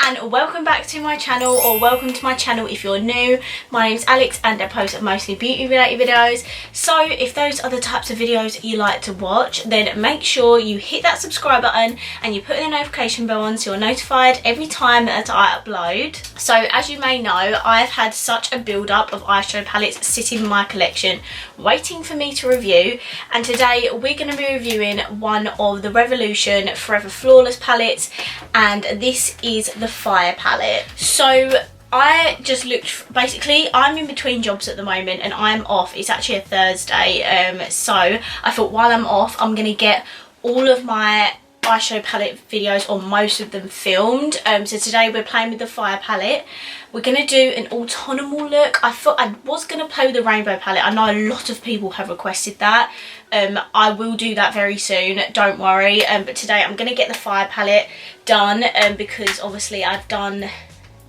and welcome back to my channel, or welcome to my channel if you're new. My name's Alex and I post mostly beauty related videos. So if those are the types of videos you like to watch, then make sure you hit that subscribe button and you put the notification bell on so you're notified every time that I upload. So as you may know, I've had such a build up of eyeshadow palettes sitting in my collection waiting for me to review, and today we're going to be reviewing one of the Revolution Forever Flawless palettes, and this is the Fire palette. So I just looked, basically I'm in between jobs at the moment and I'm off. It's actually a Thursday, so I thought while I'm off I'm going to get all of my eyeshadow palette videos, or most of them, filmed. So today we're playing with the Fire palette. We're going to do an autumnal look. I thought I was going to play with the Rainbow palette. I know a lot of people have requested that. I will do that very soon, don't worry. But today I'm going to get the Fire palette done, because obviously I've done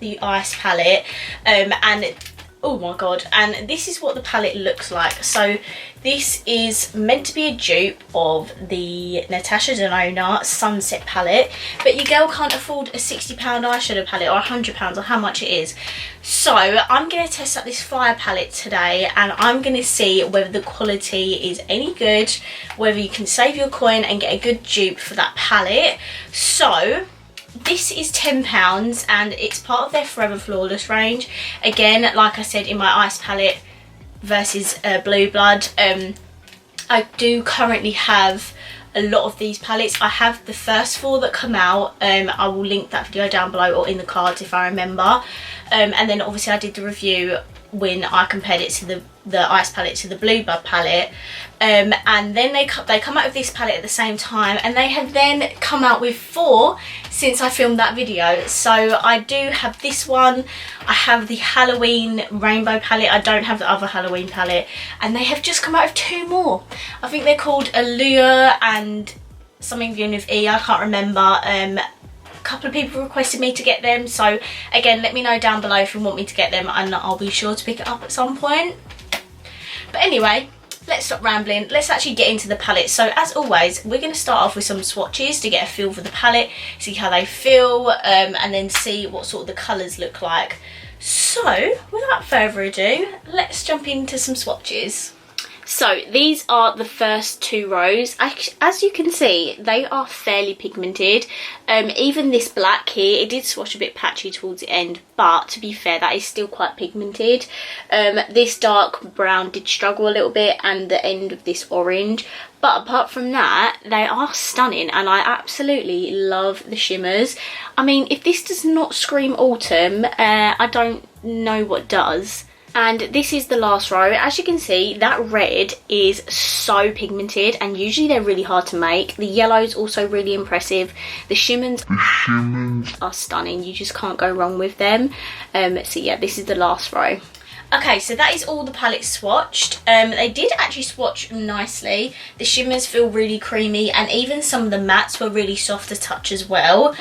the Ice palette, and oh my god, and this is what the palette looks like. So this is meant to be a dupe of the Natasha Denona Sunset palette, but your girl can't afford a £60 eyeshadow palette, or £100, or how much it is. So I'm going to test out this Fire palette today, and I'm going to see whether the quality is any good, whether you can save your coin and get a good dupe for that palette. So this is £10 and it's part of their Forever Flawless range. Again, like I said, in my Ice palette versus Blue Blood, I do currently have a lot of these palettes. I have the first 4 that come out. I will link that video down below or in the cards if I remember. And then obviously I did the review when I compared it to the Ice palette to the Blue Blood palette, and then they come out with this palette at the same time, and they have then come out with 4 since I filmed that video. So I do have this one, I have the Halloween Rainbow palette, I don't have the other Halloween palette, and they have just come out with 2 more. I think they're called Allure and something beginning with E, I can't remember. A couple of people requested me to get them, so again, let me know down below if you want me to get them and I'll be sure to pick it up at some point. But anyway, let's stop rambling, let's actually get into the palette. So as always, we're going to start off with some swatches to get a feel for the palette, see how they feel, and then see what sort of the colours look like. So without further ado, let's jump into some swatches. So these are the first 2 rows. As you can see, they are fairly pigmented. Even this black here, it did swatch a bit patchy towards the end, but to be fair, that is still quite pigmented. This dark brown did struggle a little bit, and the end of this orange. But apart from that, they are stunning, and I absolutely love the shimmers. I mean, if this does not scream autumn, I don't know what does. And this is the last row. As you can see, that red is so pigmented, and usually they're really hard to make. The yellow is also really impressive. The shimmers are stunning. You just can't go wrong with them. So yeah, this is the last row. Okay, so that is all the palettes swatched. They did actually swatch nicely. The shimmers feel really creamy, and even some of the mattes were really soft to touch as well.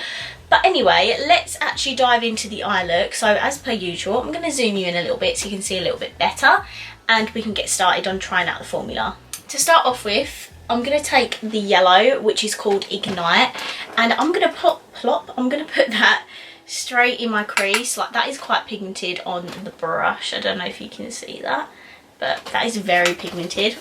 But anyway, let's actually dive into the eye look. So as per usual, I'm going to zoom you in a little bit so you can see a little bit better, and we can get started on trying out the formula. To start off with, I'm going to take the yellow, which is called Ignite, and I'm going to I'm going to put that straight in my crease. Like, that is quite pigmented on the brush. I don't know if you can see that, but that is very pigmented.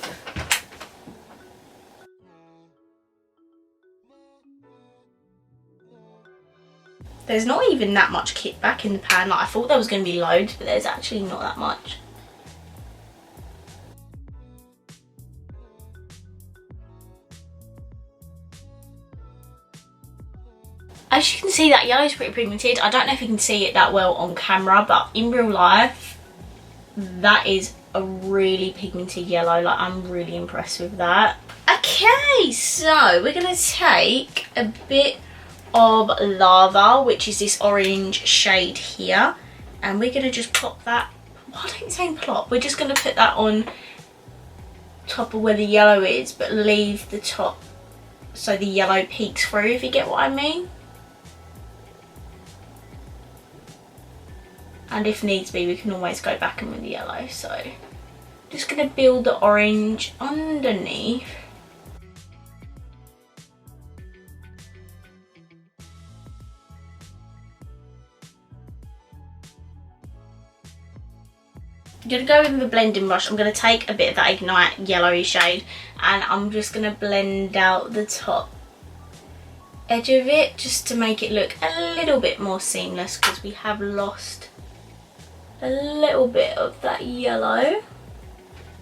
There's not even that much kickback in the pan. Like, I thought there was going to be loads, but there's actually not that much. As you can see, that yellow is pretty pigmented. I don't know if you can see it that well on camera, but in real life, that is a really pigmented yellow. Like, I'm really impressed with that. Okay, so we're going to take a bit of Lava, which is this orange shade here, and we're going to just pop that, why don't you say plop, we're just going to put that on top of where the yellow is, but leave the top so the yellow peeks through, if you get what I mean. And if needs be, we can always go back in with the yellow. So just going to build the orange underneath. I'm going to go in with a blending brush. I'm going to take a bit of that Ignite yellowy shade and I'm just going to blend out the top edge of it just to make it look a little bit more seamless, because we have lost a little bit of that yellow.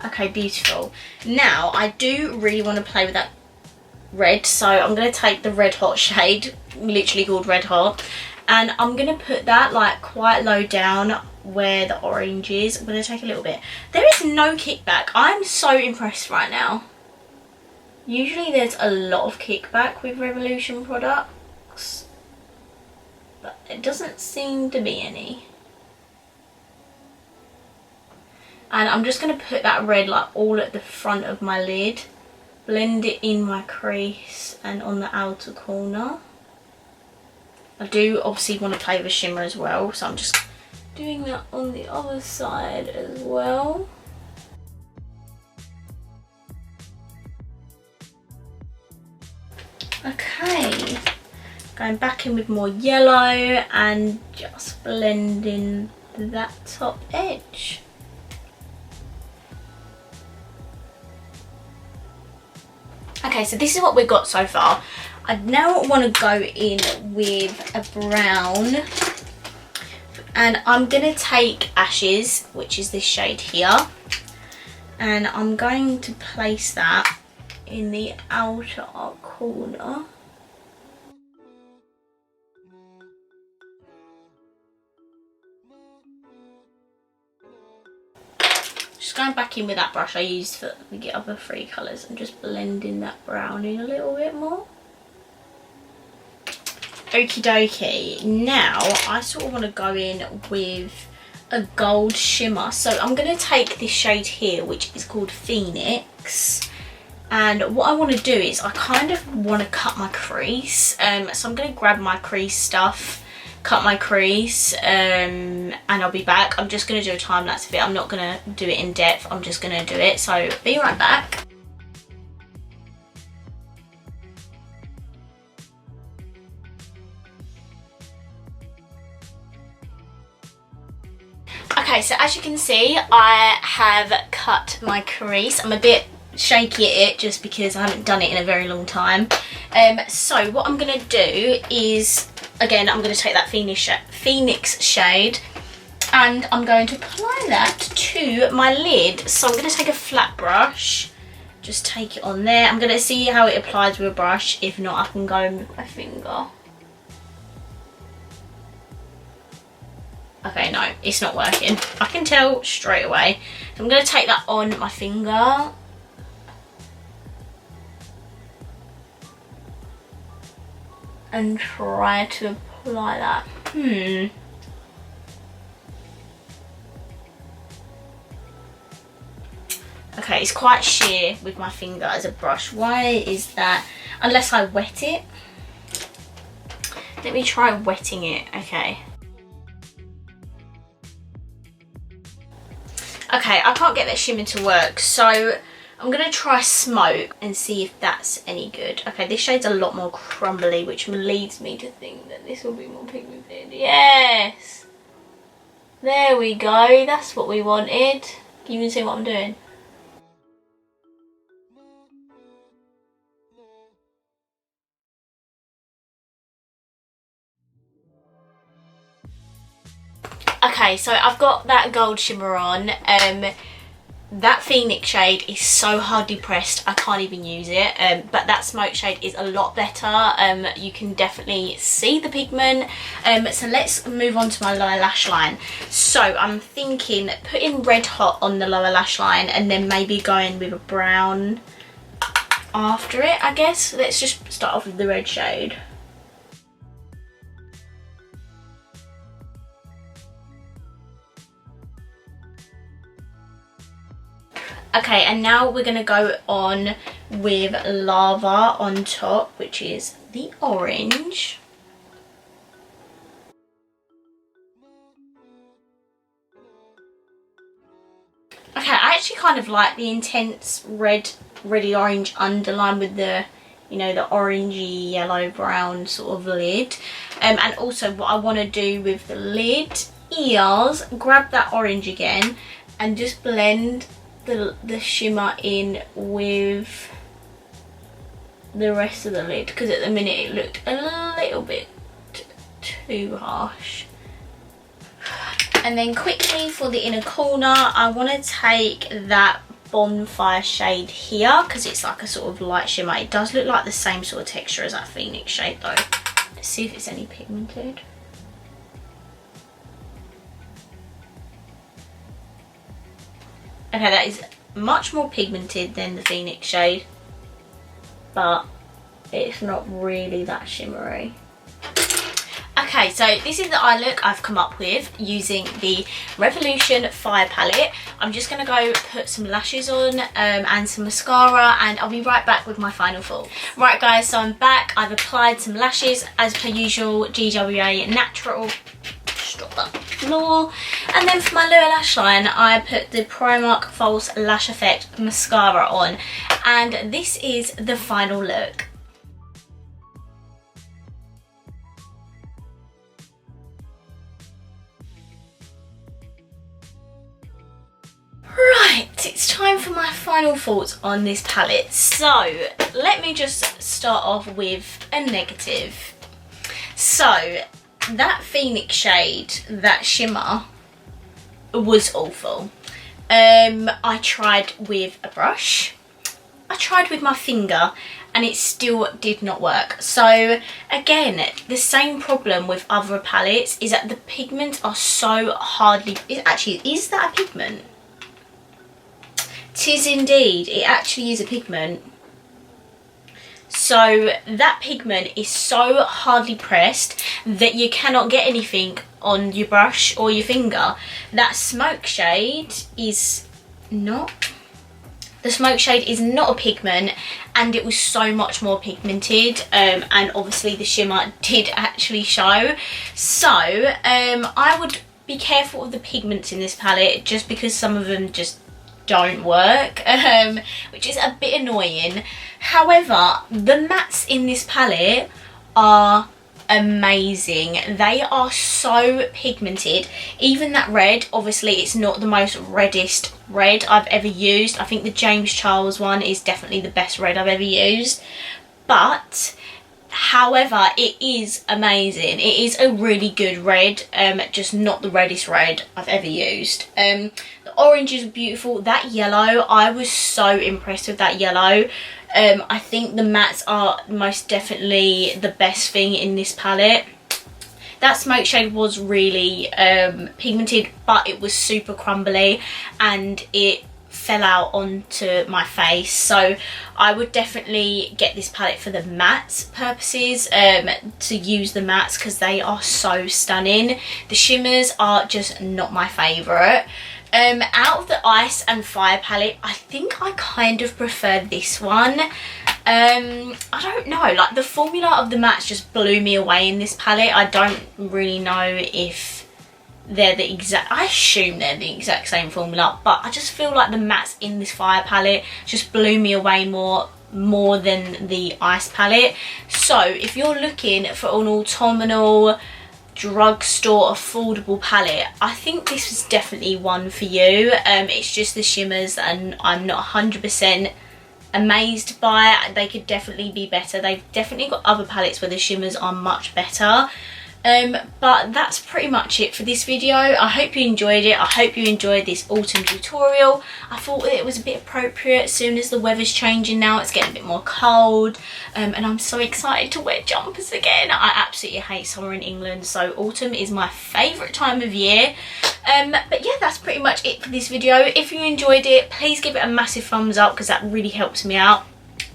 Okay, beautiful. Now I do really want to play with that red, so I'm going to take the Red Hot shade, literally called Red Hot, and I'm going to put that like quite low down where the orange is. I'm going to take a little bit. There is no kickback. I'm so impressed right now. Usually there's a lot of kickback with Revolution products, but it doesn't seem to be any. And I'm just going to put that red like all at the front of my lid, blend it in my crease and on the outer corner. I do obviously want to play with a shimmer as well, so I'm just doing that on the other side as well. Okay, going back in with more yellow and just blending that top edge. Okay, so this is what we've got so far. I now want to go in with a brown, and I'm going to take Ashes, which is this shade here, and I'm going to place that in the outer corner. Just going back in with that brush I used for the other three colours and just blending that brown in a little bit more. Okie dokie. Now I sort of want to go in with a gold shimmer. So I'm going to take this shade here, which is called Phoenix. And what I want to do is I kind of want to cut my crease. So I'm going to grab my crease stuff, cut my crease, and I'll be back. I'm just going to do a time lapse of it. I'm not going to do it in depth. I'm just going to do it. So be right back. Okay, so as you can see, I have cut my crease. I'm a bit shaky at it just because I haven't done it in a very long time. So what I'm going to do is, again, I'm going to take that Phoenix shade and I'm going to apply that to my lid. So I'm going to take a flat brush, just take it on there. I'm going to see how it applies with a brush. If not, I can go in with my finger. Okay, no, it's not working. I can tell straight away. So I'm going to take that on my finger. And try to apply that. Okay, it's quite sheer with my finger as a brush. Why is that? Unless I wet it. Let me try wetting it. Okay. Okay, I can't get that shimmer to work, so I'm going to try Smoke and see if that's any good. Okay, this shade's a lot more crumbly, which leads me to think that this will be more pigmented. Yes! There we go, that's what we wanted. Can you even see what I'm doing? Okay, so I've got that gold shimmer on. That Phoenix shade is so hardly pressed, I can't even use it. But that Smoke shade is a lot better. You can definitely see the pigment. So let's move on to my lower lash line. So I'm thinking putting Red Hot on the lower lash line and then maybe going with a brown after it, I guess. Let's just start off with the red shade. Okay, and now we're going to go on with Lava on top, which is the orange. Okay, I actually kind of like the intense reddy orange underline with the, you know, the orangey yellow brown sort of lid. And also what I want to do with the lid is grab that orange again and just blend the shimmer in with the rest of the lid, because at the minute it looked a little bit too harsh. And then quickly for the inner corner, I want to take that bonfire shade here, because it's like a sort of light shimmer. It does look like the same sort of texture as that Phoenix shade though. Let's see if it's any pigmented. Okay, that is much more pigmented than the Phoenix shade, but it's not really that shimmery. Okay, so this is the eye look I've come up with using the Revolution Fire palette. I'm just going to go put some lashes on and some mascara, and I'll be right back with my final thought. Right guys, so I'm back. I've applied some lashes as per usual, GWA Natural. Drop that floor. And then for my lower lash line, I put the Primark False Lash Effect mascara on, and this is the final look. Right, it's time for my final thoughts on this palette. So let me just start off with a negative. So that Phoenix shade, that shimmer, was awful. I tried with a brush, I tried with my finger, and it still did not work. So again, the same problem with other palettes is that the pigments are so hardly, actually, is that a pigment? Tis indeed, it actually is a pigment. So that pigment is so hardly pressed that you cannot get anything on your brush or your finger. That smoke shade is not, the smoke shade is not a pigment, and it was so much more pigmented, and obviously the shimmer did actually show. So I would be careful of the pigments in this palette, just because some of them just don't work, which is a bit annoying. However, the mattes in this palette are amazing. They are so pigmented. Even that red, obviously it's not the most reddest red I've ever used. I think the James Charles one is definitely the best red I've ever used, but however, it is amazing. It is a really good red, just not the reddest red I've ever used. The orange is beautiful. That yellow, I was so impressed with that yellow. I think the mattes are most definitely the best thing in this palette. That smoke shade was really pigmented, but it was super crumbly and it fell out onto my face. So I would definitely get this palette for the matte purposes, to use the mattes, because they are so stunning. The shimmers are just not my favourite. Out of the Ice and Fire palette, I think I kind of prefer this one. I don't know, like the formula of the mattes just blew me away in this palette. I don't really know if they're the exact, I assume they're the exact same formula, but I just feel like the mattes in this Fire palette just blew me away more than the Ice palette. So if you're looking for an autumnal drugstore affordable palette, I think this was definitely one for you. It's just the shimmers and I'm not 100% amazed by. They could definitely be better. They've definitely got other palettes where the shimmers are much better. But that's pretty much it for this video. I hope you enjoyed it. I hope you enjoyed this autumn tutorial. I thought that it was a bit appropriate as soon as the weather's changing now. It's getting a bit more cold, and I'm so excited to wear jumpers again. I absolutely hate summer in England, so autumn is my favourite time of year. But yeah, that's pretty much it for this video. If you enjoyed it, please give it a massive thumbs up, because that really helps me out.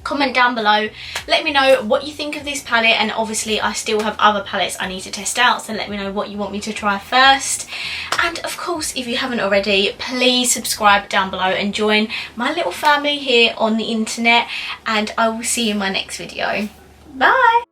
Comment down below, let me know what you think of this palette, and obviously I still have other palettes I need to test out, so let me know what you want me to try first. And of course, if you haven't already, please subscribe down below and join my little family here on the internet, and I will see you in my next video. Bye!